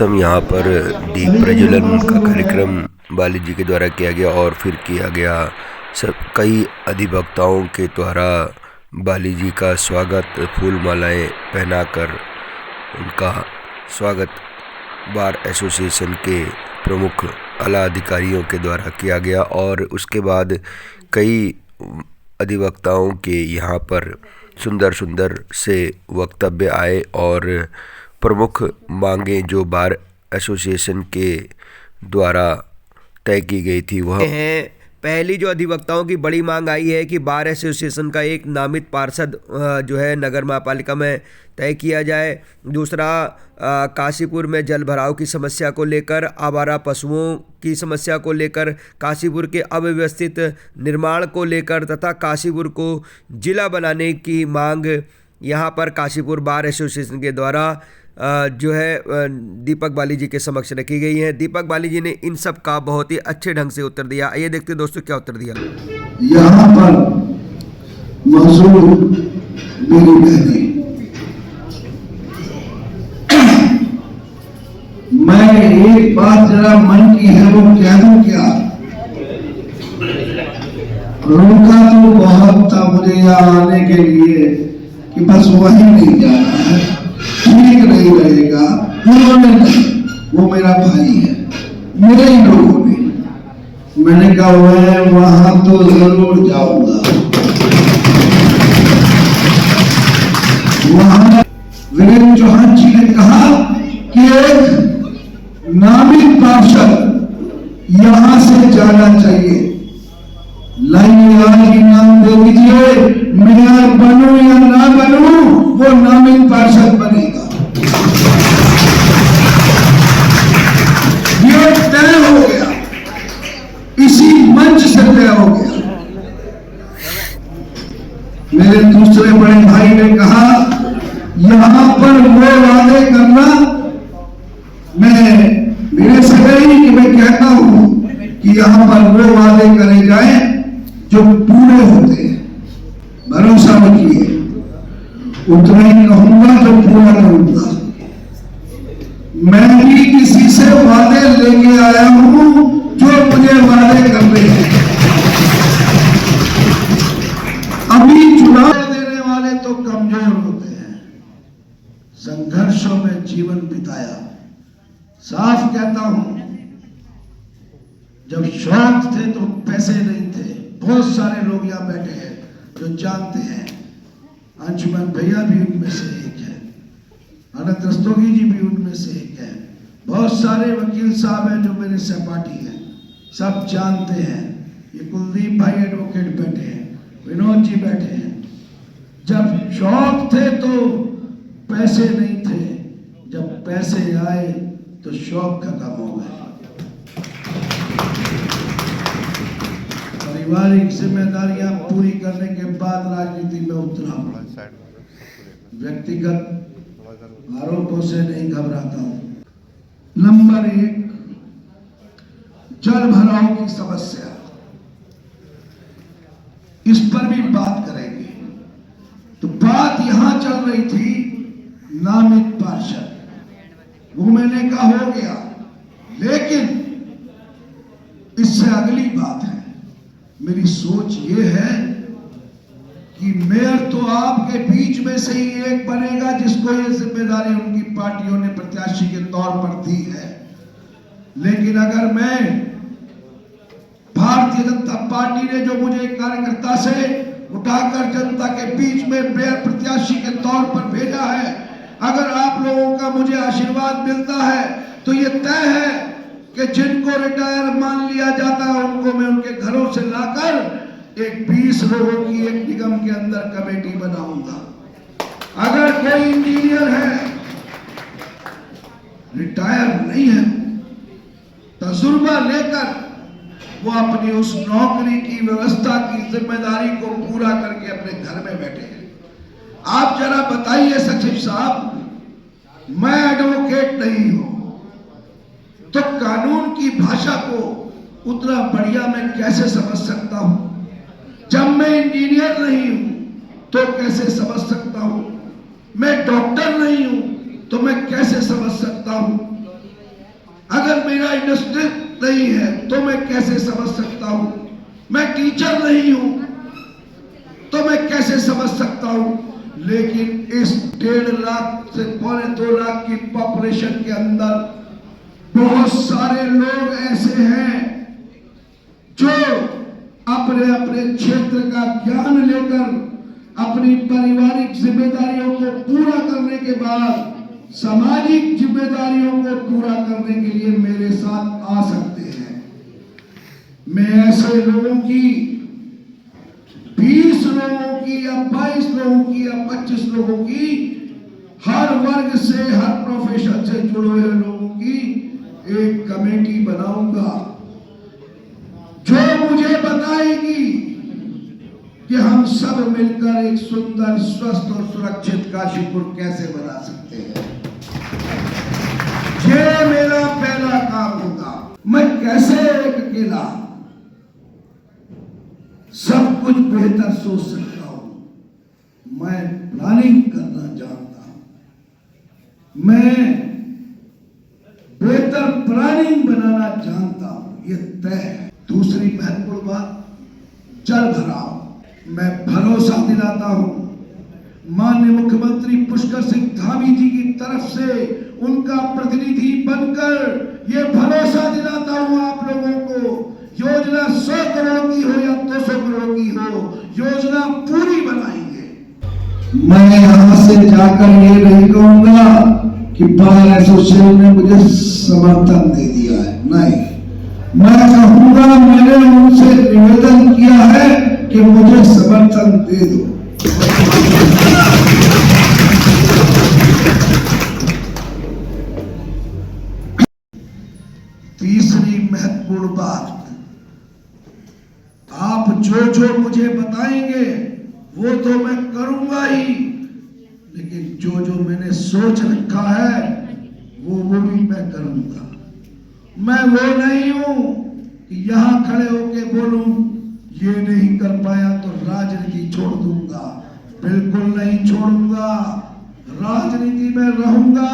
सर्वप्रथम यहाँ पर दीप प्रज्वलन का कार्यक्रम बाली जी के द्वारा किया गया और फिर किया गया कई अधिवक्ताओं के द्वारा बाली जी का स्वागत फूल मालाएं पहनाकर उनका स्वागत बार एसोसिएशन के प्रमुख आला अधिकारियों के द्वारा किया गया। और उसके बाद कई अधिवक्ताओं के यहाँ पर सुंदर सुंदर से वक्तव्य आए और प्रमुख मांगें जो बार एसोसिएशन के द्वारा तय की गई थी वह हैं। पहली जो अधिवक्ताओं की बड़ी मांग आई है कि बार एसोसिएशन का एक नामित पार्षद जो है नगर महापालिका में तय किया जाए। दूसरा, काशीपुर में जल भराव की समस्या को लेकर, आवारा पशुओं की समस्या को लेकर, काशीपुर के अव्यवस्थित निर्माण को लेकर तथा काशीपुर को जिला बनाने की मांग यहाँ पर काशीपुर बार एसोसिएशन के द्वारा जो है दीपक बाली जी के समक्ष रखी गई है। दीपक बाली जी ने इन सब का बहुत ही अच्छे ढंग से उत्तर दिया। आइए देखते हैं दोस्तों क्या उत्तर दिया। यहाँ पर मौजूद मेरी बहनें, मैं एक बात जरा मन की है वो कह दूं क्या? रोका तो बहुत था मुझे यहाँ आने के लिए कि बस वही नहीं जाना है, ठीक नहीं रहेगा। उन्होंने नहीं, वो मेरा भाई है, मेरे ही लोगों ने। मैंने कहा मैं वहां तो जरूर जाऊंगा। वहां वीरेंद्र चौहान जी ने कहा कि एक नामित पार्षद यहां से जाना चाहिए। लाइन की नाम दे दीजिए, मेयर बनूं या ना बनूं वो नामित पार्षद बनेगा। ये तय हो गया, इसी मंच से तय हो गया। मेरे दूसरे बड़े भाई ने कहा यहां पर वो वादे करना, मैं मेरे से नहीं कि मैं कहता हूं कि यहां पर वो वादे करे जाए जो पूरे होते हैं। भरोसा रखिए, उतना ही कहूंगा जो पूरा करूंगा। मैं भी किसी से वादे लेके आया हूं जो मुझे वादे करने हैं। अभी चुनाव देने वाले तो कमजोर होते हैं, संघर्षों में जीवन बिताया। साफ कहता हूं, जब शौक थे तो पैसे नहीं थे। बहुत सारे लोग यहां बैठे हैं जो जानते हैं, अंशुमन भैया भी उनमें से एक है, अनंत रस्तोगी जी भी उनमें से एक है, बहुत सारे वकील साहब हैं जो मेरे सहपाठी हैं, सब जानते हैं। ये कुलदीप भाई एडवोकेट बैठे हैं, विनोद जी बैठे हैं। जब शौक थे तो पैसे नहीं थे, जब पैसे आए तो शौक खत्म हो गए। पारिवारिक जिम्मेदारियां पूरी करने के बाद राजनीति में उतरा। व्यक्तिगत आरोपों से नहीं घबराता हूं। नंबर 1, जल भराव की समस्या, इस पर भी बात करेंगे। तो बात यहां चल रही थी नामित पार्षद, वो मैंने कहा हो गया, लेकिन इससे अगली बात है। मेरी सोच ये है कि मेयर तो आपके बीच में से ही एक बनेगा जिसको ये जिम्मेदारी उनकी पार्टियों ने प्रत्याशी के तौर पर दी है। लेकिन अगर मैं, भारतीय जनता पार्टी ने जो मुझे कार्यकर्ता से उठाकर जनता के बीच में मेयर प्रत्याशी के तौर पर भेजा है, अगर आप लोगों का मुझे आशीर्वाद मिलता है तो ये तय है कि जिनको रिटायर मान लिया जाता है उनको मैं उनके घरों से लाकर एक 20 लोगों की एक निगम के अंदर कमेटी बनाऊंगा। अगर कोई इंजीनियर है, रिटायर नहीं है, तजुर्बा लेकर वो अपनी उस नौकरी की व्यवस्था की जिम्मेदारी को पूरा करके अपने घर में बैठे हैं। आप जरा बताइए सचिव साहब, मैं एडवोकेट नहीं हूं तो कानून की भाषा को उतना बढ़िया मैं कैसे समझ सकता¬ जब मैं इंजीनियर नहीं हूं तो कैसे समझ सकता हूं? मैं डॉक्टर नहीं हूं तो मैं कैसे समझ सकता हूं? अगर मेरा इंडस्ट्री नहीं है तो मैं कैसे समझ सकता हूं? मैं टीचर नहीं हूं तो मैं कैसे समझ सकता हूं? लेकिन इस 1.5 लाख से 2.25 लाख की पॉपुलेशन के अंदर बहुत सारे लोग ऐसे हैं जो अपने अपने क्षेत्र का ज्ञान लेकर अपनी पारिवारिक जिम्मेदारियों को पूरा करने के बाद सामाजिक जिम्मेदारियों को पूरा करने के लिए मेरे साथ आ सकते हैं। मैं ऐसे लोगों की 20 लोगों की या 22 लोगों की या 25 लोगों की, हर वर्ग से हर प्रोफेशन से जुड़े हुए लोगों की एक कमेटी बनाऊंगा जो मुझे बताएगी कि हम सब मिलकर एक सुंदर, स्वस्थ और सुरक्षित काशीपुर कैसे बना सकते हैं। ये मेरा पहला काम होगा। मैं कैसे एक अकेला सब कुछ बेहतर सोच सकता हूं। मैं प्लानिंग करना जानता हूं। मैं बेहतर प्लानिंग बनाना जानता हूं, ये तय है। दूसरी महत्वपूर्ण बात, जल भराव। मैं भरोसा दिलाता हूं माननीय मुख्यमंत्री पुष्कर सिंह धामी जी की तरफ से उनका प्रतिनिधि बनकर ये भरोसा दिलाता हूं आप लोगों को, योजना 100 करोड़ की हो या 200 करोड़ की हो, योजना पूरी बनाएंगे। मैं यहां से जाकर ये नहीं कहूंगा कि बार एसोसिएशन ने मुझे समर्थन दे दिया है, नहीं। मैं कहूंगा मैंने उनसे निवेदन किया है कि मुझे समर्थन दे दो। तीसरी महत्वपूर्ण बात, आप जो मुझे बताएंगे वो तो मैं करूंगा ही, लेकिन जो मैंने सोच रखा है वो भी मैं करूंगा। मैं वो नहीं हूं कि यहां खड़े होके बोलूं ये नहीं कर पाया तो राजनीति छोड़ दूंगा। बिल्कुल नहीं छोड़ूंगा। राजनीति में रहूंगा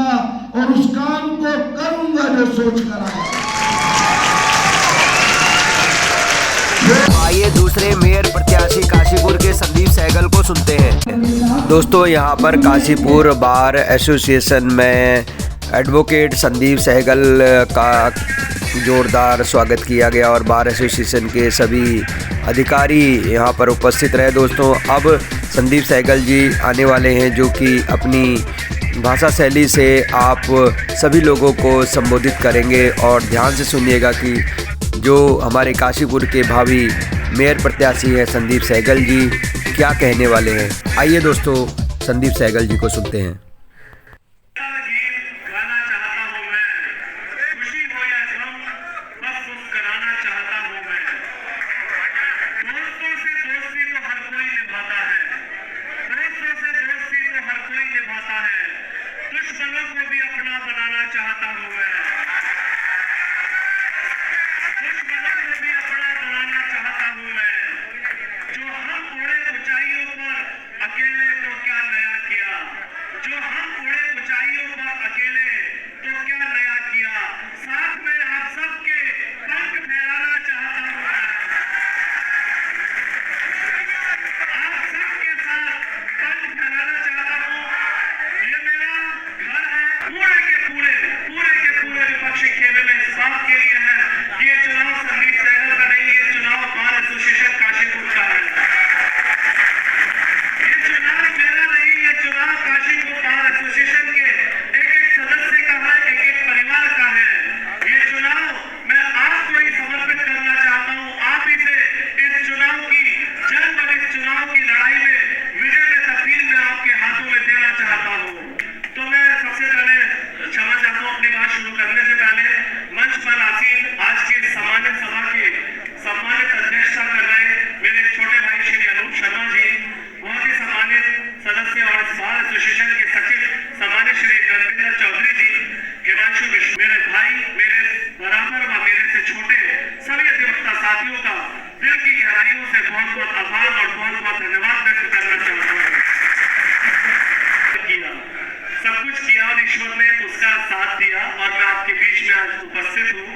और उस काम को करूंगा जो सोच कर आया। आइए दूसरे मेयर प्रत्याशी काशीपुर के संदीप सहगल को सुनते हैं। दोस्तों, यहाँ पर काशीपुर बार एसोसिएशन में एडवोकेट संदीप सहगल का जोरदार स्वागत किया गया और बार एसोसिएशन के सभी अधिकारी यहाँ पर उपस्थित रहे। दोस्तों, अब संदीप सहगल जी आने वाले हैं जो कि अपनी भाषा शैली से आप सभी लोगों को संबोधित करेंगे और ध्यान से सुनिएगा कि जो हमारे काशीपुर के भावी मेयर प्रत्याशी हैं संदीप सहगल जी क्या कहने वाले हैं। आइए दोस्तों, संदीप सहगल जी को सुनते हैं। सब कुछ किया और ईश्वर ने उसका साथ दिया और मैं आपके बीच में आज उपस्थित हूँ।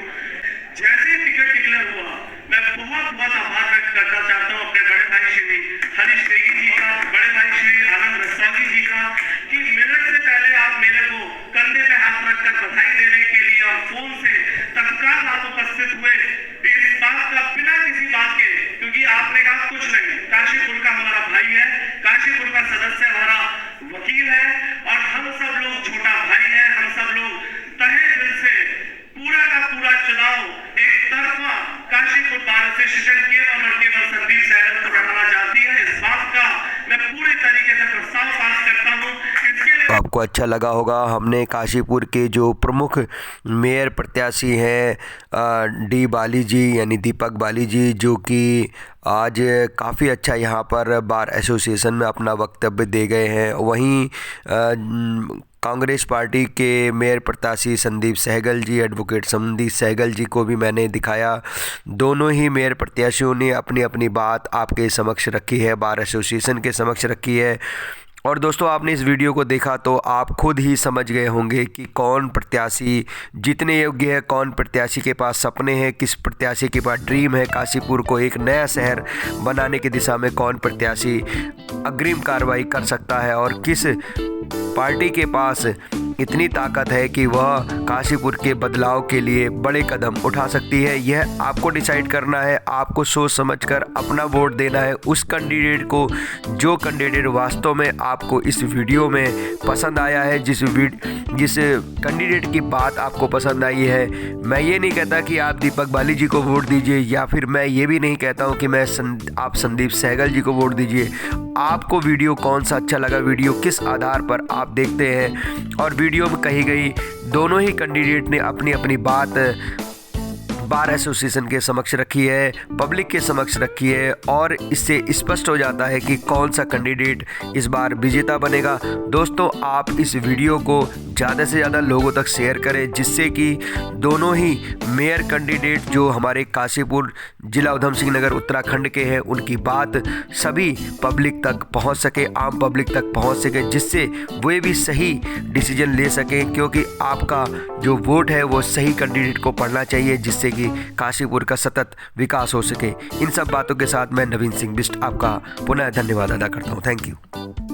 जैसे ही टिकट डिक्लेयर हुआ, मैं बहुत बहुत आभार व्यक्त करना चाहता हूँ अपने बड़े भाई श्री हरीश नेगी जी का, बड़े भाई श्री आनंद रस्तोगी जी का, कि मिनट से पहले आप मेरे को कंधे पे हाथ रखकर बधाई देने के लिए और फोन से तत्काल आप उपस्थित हुए इस बात का बिना किसी बात के, क्योंकि आपने कहा कुछ नहीं, काशीपुर का हमारा भाई है, काशीपुर का सदस्य हमारा वकील है और हम सब लोग छोटा भाई है। हम सब लोग तहे दिल से पूरा का पूरा चुनाव एक तरफा काशीपुर बार एसोसिएशन केवल और केवल संदीप सहगल को लड़ाना चाहती है। इस बात का मैं पूरे तरीके से प्रस्ताव पास करता हूँ। इसके लिए आपको अच्छा लगा होगा, हमने काशीपुर के जो प्रमुख मेयर प्रत्याशी हैं डी बाली जी यानी दीपक बाली जी, जो कि आज काफ़ी अच्छा यहाँ पर बार एसोसिएशन में अपना वक्तव्य दे गए हैं। वहीं कांग्रेस पार्टी के मेयर प्रत्याशी संदीप सहगल जी, एडवोकेट संदीप सहगल जी को भी मैंने दिखाया। दोनों ही मेयर प्रत्याशियों ने अपनी अपनी बात आपके समक्ष रखी है, बार एसोसिएशन के समक्ष रखी है। और दोस्तों, आपने इस वीडियो को देखा तो आप खुद ही समझ गए होंगे कि कौन प्रत्याशी जितने योग्य है, कौन प्रत्याशी के पास सपने हैं, किस प्रत्याशी के पास ड्रीम है काशीपुर को एक नया शहर बनाने की दिशा में, कौन प्रत्याशी अग्रिम कार्रवाई कर सकता है और किस पार्टी के पास इतनी ताकत है कि वह काशीपुर के बदलाव के लिए बड़े कदम उठा सकती है। यह आपको डिसाइड करना है, आपको सोच समझकर अपना वोट देना है उस कैंडिडेट को जो कैंडिडेट वास्तव में आपको इस वीडियो में पसंद आया है, जिस कैंडिडेट की बात आपको पसंद आई है। मैं ये नहीं कहता कि आप दीपक बाली जी को वोट दीजिए, या फिर मैं ये भी नहीं कहता हूँ कि आप संदीप सहगल जी को वोट दीजिए। आपको वीडियो कौन सा अच्छा लगा, वीडियो किस आधार पर आप देखते हैं, और वीडियो में कही गई दोनों ही कैंडिडेट ने अपनी अपनी बात बार एसोसिएशन के समक्ष रखी है, पब्लिक के समक्ष रखी है, और इससे स्पष्ट हो जाता है कि कौन सा कैंडिडेट इस बार विजेता बनेगा। दोस्तों, आप इस वीडियो को ज़्यादा से ज़्यादा लोगों तक शेयर करें, जिससे कि दोनों ही मेयर कैंडिडेट जो हमारे काशीपुर जिला उधम सिंह नगर उत्तराखंड के हैं, उनकी बात सभी पब्लिक तक पहुंच सके, आम पब्लिक तक पहुंच सके, जिससे वे भी सही डिसीजन ले सकें। क्योंकि आपका जो वोट है वो सही कैंडिडेट को पड़ना चाहिए, जिससे कि काशीपुर का सतत विकास हो सके। इन सब बातों के साथ मैं नवीन सिंह बिष्ट आपका पुनः धन्यवाद अदा करता हूँ। Thank you.